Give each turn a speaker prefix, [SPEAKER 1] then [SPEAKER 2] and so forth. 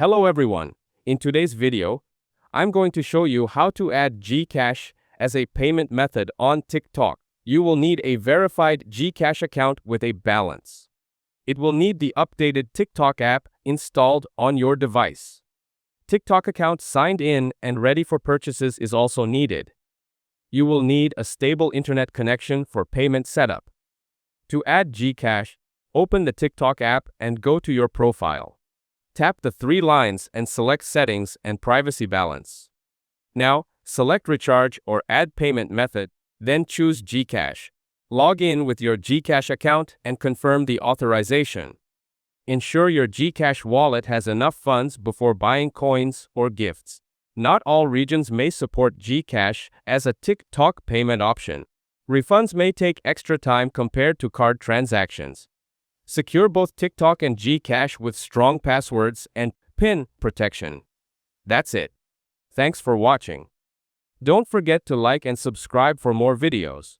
[SPEAKER 1] Hello everyone. In today's video, I'm going to show you how to add GCash as a payment method on TikTok. You will need a verified GCash account with a balance. It will need the updated TikTok app installed on your device. TikTok account signed in and ready for purchases is also needed. You will need a stable internet connection for payment setup. To add GCash, open the TikTok app and go to your profile. Tap the three lines and select Settings and Privacy Balance. Now, select Recharge or Add Payment Method, then choose GCash. Log in with your GCash account and confirm the authorization. Ensure your GCash wallet has enough funds before buying coins or gifts. Not all regions may support GCash as a TikTok payment option. Refunds may take extra time compared to card transactions. Secure both TikTok and GCash with strong passwords and PIN protection. That's it. Thanks for watching. Don't forget to like and subscribe for more videos.